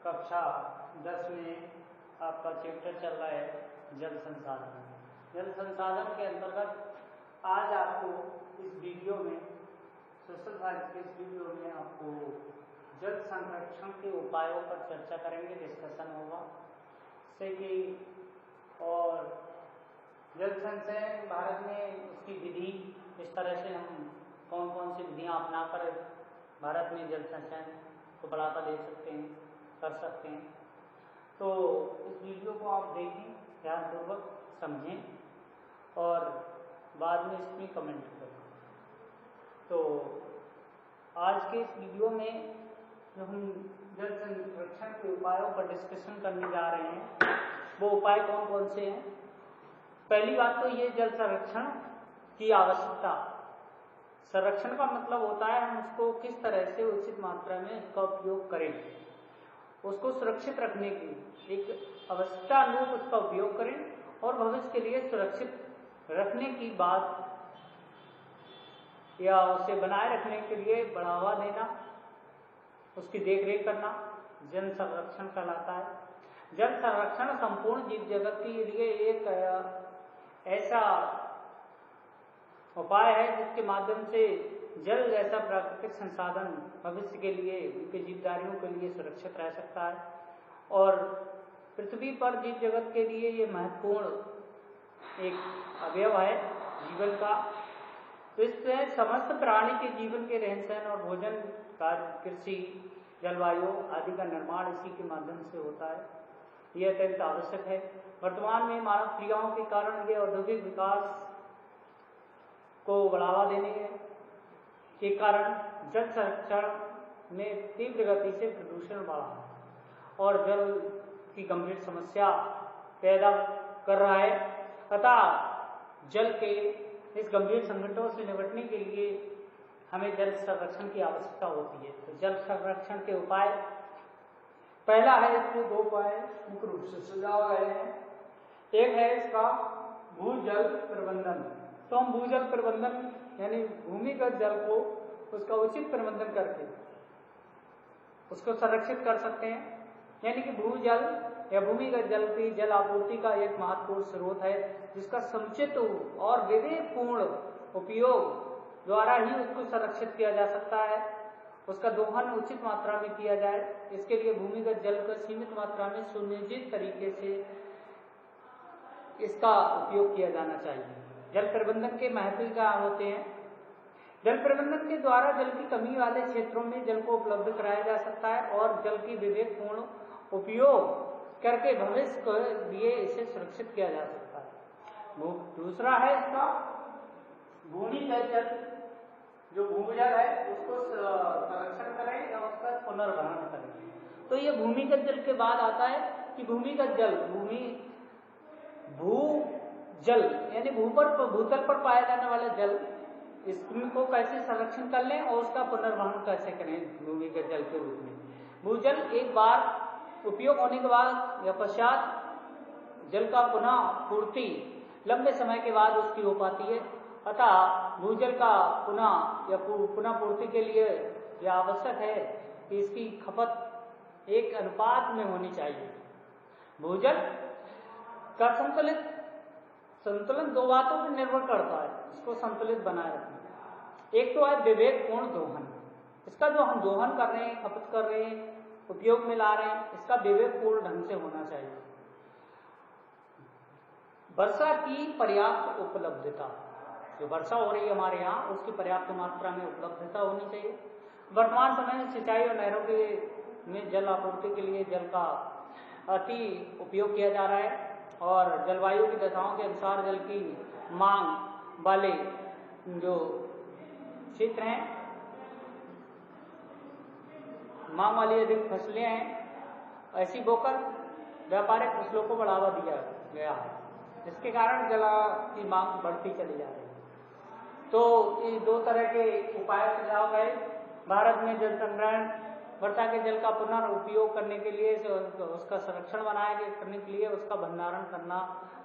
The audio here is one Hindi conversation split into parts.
कक्षा 10 में आपका चैप्टर चल रहा है जल संसाधन। जल संसाधन के अंतर्गत आज आपको इस वीडियो में सोशल साइंस के इस वीडियो में आपको जल संरक्षण के उपायों पर चर्चा करेंगे, डिस्कशन होगा जैसे कि और जल संचयन भारत में उसकी विधि, इस तरह से हम कौन कौन सी विधियाँ अपनाकर भारत में जल संचयन को बढ़ावा दे सकते हैं, कर सकते हैं। तो इस वीडियो को आप देखें, ध्यानपूर्वक समझें और बाद में इसमें कमेंट करें। तो आज के इस वीडियो में जो हम जल संरक्षण के उपायों पर डिस्कशन करने जा रहे हैं, वो उपाय कौन कौन से हैं। पहली बात तो ये जल संरक्षण की आवश्यकता। संरक्षण का मतलब होता है हम उसको किस तरह से उचित मात्रा में इसका उपयोग करें, उसको सुरक्षित रखने की एक आवश्यकतानुरूप उसका उपयोग करें और भविष्य के लिए सुरक्षित रखने की बात या उसे बनाए रखने के लिए बढ़ावा देना, उसकी देखरेख करना जल संरक्षण कहलाता है। जल संरक्षण संपूर्ण जीव जगत के लिए एक ऐसा उपाय है जिसके माध्यम से जल जैसा प्राकृतिक संसाधन भविष्य के लिए उनके जीवधारियों के लिए सुरक्षित रह सकता है और पृथ्वी पर जीव जगत के लिए ये महत्वपूर्ण एक अवयव है जीवन का। तो इससे समस्त प्राणी के जीवन के रहन सहन और भोजन, कार्य, कृषि, जलवायु आदि का निर्माण इसी के माध्यम से होता है। यह अत्यंत आवश्यक है। वर्तमान में मानव क्रियाओं के कारण ये औद्योगिक विकास को बढ़ावा देने के कारण जल संरक्षण में तीव्र गति से प्रदूषण बढ़ा और जल की गंभीर समस्या पैदा कर रहा है। अतः जल के इस गंभीर संकटों से निपटने के लिए हमें जल संरक्षण की आवश्यकता होती है। तो जल संरक्षण के उपाय, पहला है, इसमें दो उपाय मुख्य रूप से सुझाव गए हैं। एक है इसका भूजल प्रबंधन। तो हम भूजल प्रबंधन यानी भूमिगत जल को उसका उचित प्रबंधन करके उसको संरक्षित कर सकते हैं। यानी कि भूजल या भूमिगत जल की जल आपूर्ति का एक महत्वपूर्ण स्रोत है जिसका समुचित और विवेकपूर्ण उपयोग द्वारा ही उसको संरक्षित किया जा सकता है। उसका दोहन उचित मात्रा में किया जाए। इसके लिए भूमिगत जल को सीमित मात्रा में सुनियोजित तरीके से इसका उपयोग किया जाना चाहिए। जल प्रबंधन के महत्व क्या होते हैं। जल प्रबंधन के द्वारा जल की कमी वाले क्षेत्रों में जल को उपलब्ध कराया जा सकता है और जल की विवेकपूर्ण उपयोग करके भविष्य के लिए इसे सुरक्षित किया जा सकता है। दूसरा है इसका भूमिगत जल, जो भूजल है उसको संरक्षण करें या उसका पुनर्भरण करें। तो ये भूमिगत जल के बाद आता है कि भूमिगत जल भूजल यानी भूतल पर पाया जाने वाला जल, इसको कैसे संरक्षण कर लें और उसका पुनर्वहन कैसे करें भूमिगत जल के रूप में। भूजल एक बार उपयोग होने के बाद या पश्चात जल का पुनः पूर्ति लंबे समय के बाद उसकी हो पाती है। अतः भूजल का पुनः पूर्ति के लिए यह आवश्यक है कि इसकी खपत एक अनुपात में होनी चाहिए। भूजल का संतुलन दो बातों पर निर्भर करता है, इसको संतुलित बनाए रखना। एक तो है विवेकपूर्ण दोहन। इसका जो हम दोहन कर रहे हैं, खपत कर रहे हैं, उपयोग में ला रहे हैं, इसका विवेकपूर्ण ढंग से होना चाहिए। वर्षा की पर्याप्त उपलब्धता, जो वर्षा हो रही है हमारे यहाँ उसकी पर्याप्त मात्रा में उपलब्धता होनी चाहिए। वर्तमान समय में सिंचाई और नहरों के में जल आपूर्ति के लिए जल का अति उपयोग किया जा रहा है और जलवायु की दशाओं के अनुसार जल की मांग वाले जो क्षेत्र हैं, मांग वाली अधिक फसलें हैं, ऐसी बोकर व्यापारिक फसलों को बढ़ावा दिया गया है, जिसके कारण जल की मांग बढ़ती चली जा रही है। तो ये दो तरह के उपाय सुझाव गए। भारत में जल संग्रहण, वर्षा के जल का पुनर्उपयोग करने के लिए, उसका संरक्षण बनाए करने के लिए उसका भंडारण करना,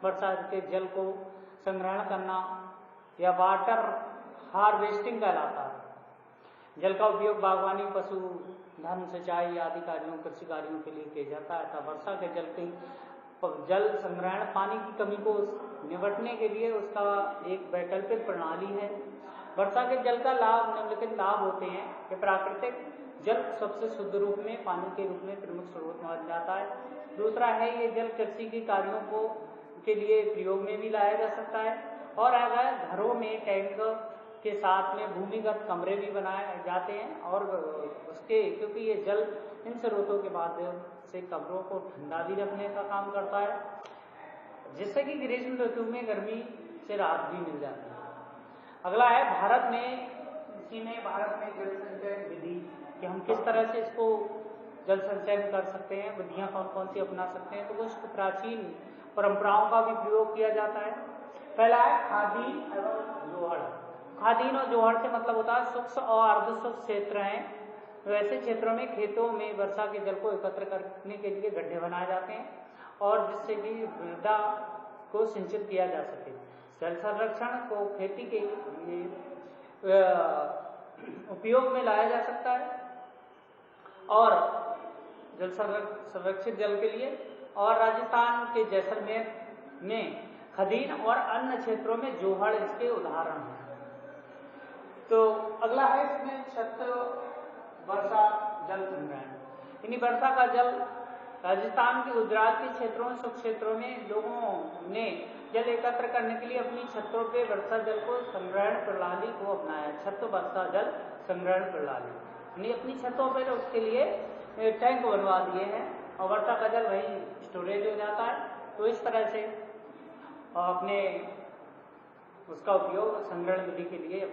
वर्षा के जल को संग्रहण करना या वाटर हार्वेस्टिंग कहलाता है। जल का उपयोग बागवानी, पशु धन सिंचाई आदि कार्यों कृषि कार्यों के लिए किया जाता है। तथा वर्षा के जल संग्रहण पानी की कमी को निपटने के लिए उसका एक वैकल्पिक प्रणाली है। वर्षा के जल का लाभ निम्नलिखित लाभ होते हैं कि प्राकृतिक जल सबसे शुद्ध रूप में पानी के रूप में प्रमुख स्रोत माना जाता है। दूसरा है ये जल कृषि के कार्यों के लिए प्रयोग में भी लाया जा सकता है। और अगर घरों में टैंक के साथ में भूमिगत कमरे भी बनाए जाते हैं और उसके क्योंकि ये जल इन स्रोतों के माध्यम से कमरों को ठंडा भी रखने का काम करता है, जिससे कि ग्रीष्म ऋतु में गर्मी से राहत भी मिल जाती है। अगला है भारत में जल संचयन विधि कि हम किस तरह से इसको जल संचयन कर सकते हैं, विधियां कौन कौन सी अपना सकते हैं। तो कुछ प्राचीन परंपराओं का भी प्रयोग किया जाता है। पहला है खादीन एवं जोहड़। खादीन और जोहड़ से मतलब होता है सूक्ष्म और अर्ध सूक्ष्म क्षेत्र हैं। वैसे क्षेत्रों में खेतों में वर्षा के जल को एकत्र करने के लिए गड्ढे बनाए जाते हैं और जिससे कि मृदा को सिंचित किया जा सके। जल संरक्षण को खेती के लिए उपयोग में लाया जा सकता है और जल संरक्षित जल के लिए। और राजस्थान के जैसलमेर में खदीन और अन्य क्षेत्रों में जोहड़ इसके उदाहरण हैं। तो अगला है इसमें छत वर्षा जल संग्रहण। यानी वर्षा का जल राजस्थान के गुजरात के क्षेत्रों में सूक्ष्म क्षेत्रों में लोगों ने जल एकत्र करने के लिए अपनी छतों पे वर्षा जल को संग्रहण प्रणाली को अपनाया। छत वर्षा जल संग्रहण प्रणाली यानी अपनी छतों पर उसके लिए टैंक बनवा दिए हैं और वर्षा का जल वही स्टोरेज हो जाता है। तो इस तरह से अपने उसका उपयोग संग्रहण विधि के लिए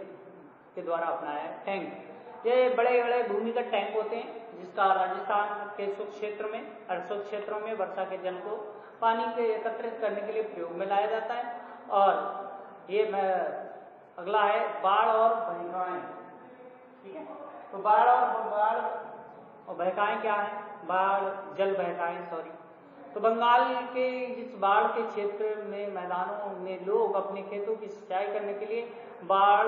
के द्वारा अपनाया है। टैंक ये बड़े बड़े भूमिगत टैंक होते हैं जिसका राजस्थान के सूक्ष्म क्षेत्र में अर्धसूक्ष्म क्षेत्रों में वर्षा के जल को पानी के एकत्रित करने के लिए प्रयोग में लाया जाता है। और ये अगला है बाढ़ और बहिकाएं। ठीक है, तो बाढ़ और बहिकाएं क्या है? बाढ़ जल बहिकाएं तो बंगाल के जिस बाढ़ के क्षेत्र में मैदानों में लोग अपने खेतों की सिंचाई करने के लिए बाढ़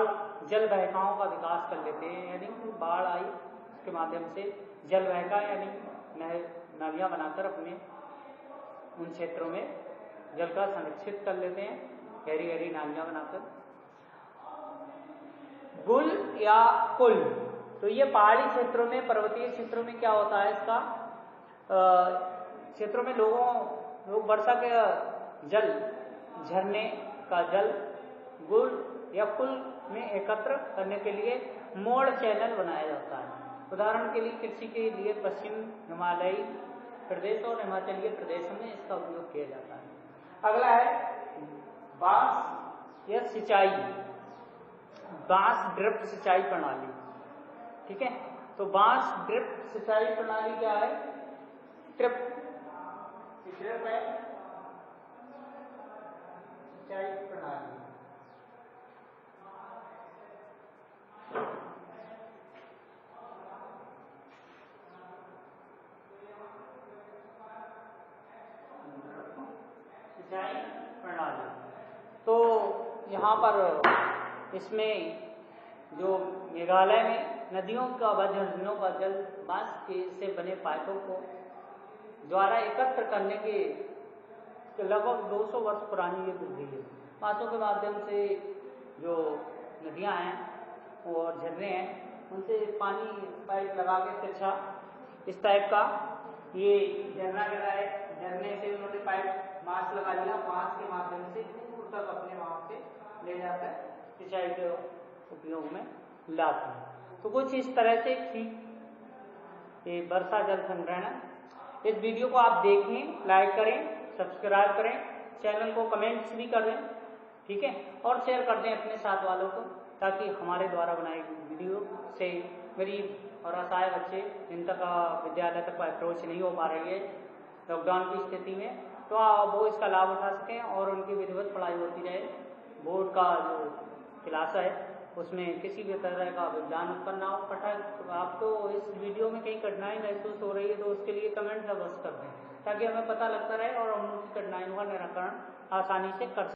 जल बहिकाओं का विकास कर लेते हैं। यानी बाढ़ आई उसके माध्यम से जल बहिका यानी नालियां बनाकर अपने उन क्षेत्रों में जल का संरक्षित कर लेते हैं, गहरी गहरी नालियां बनाकर। गुल या कुल, तो ये पहाड़ी क्षेत्रों में पर्वतीय क्षेत्रों में क्या होता है इसका क्षेत्रों में लोग वर्षा के जल झरने का जल गुल या कुल में एकत्र करने के लिए मोड़ चैनल बनाया जाता है। उदाहरण के लिए कृषि के लिए पश्चिम हिमालयी प्रदेश और हिमाचलीय प्रदेश में इसका उपयोग किया जाता है। अगला है बांस या सिंचाई, बांस ड्रिप सिंचाई प्रणाली। ठीक है, तो बांस ड्रिप सिंचाई प्रणाली क्या है? ड्रिप है सिंचाई प्रणाली। सिंचाई प्रणाली तो यहाँ पर इसमें जो मेघालय में नदियों का व झरनों का जल बांस के से बने पाइपों को द्वारा एकत्र करने के लगभग 200 वर्ष पुरानी ये बुद्धि है। बांसों के माध्यम से जो नदियां हैं और झरने हैं उनसे पानी पाइप लगा के तिरछा इस टाइप का ये झरना गिरा है, झरने से उन्होंने पाइप बांस लगा लिया, बांस के माध्यम से दूर तक अपने वहां से ले जाकर सिंचाई के उपयोग में लाते हैं। तो कुछ इस तरह से ठीक ये वर्षा जल संग्रहण। इस वीडियो को आप देखें, लाइक करें, सब्सक्राइब करें, चैनल को कमेंट्स भी कर दें, ठीक है, और शेयर कर दें अपने साथ वालों को, ताकि हमारे द्वारा बनाई वीडियो से गरीब और असहाय बच्चे जिन तक विद्यालय तक अप्रोच नहीं हो पा रही है लॉकडाउन की स्थिति में, तो वो इसका लाभ उठा सकें और उनकी विधिवत पढ़ाई होती रहे। बोर्ड का जो क्लास है उसमें किसी भी तरह का विज्ञान उत्पन्न ना हो। पाठक आपको इस वीडियो में कहीं कठिनाई महसूस हो रही है तो उसके लिए कमेंट अवश्य कर दें, ताकि हमें पता लगता रहे और हम उनकी कठिनाइयों का निराकरण आसानी से कर सकें।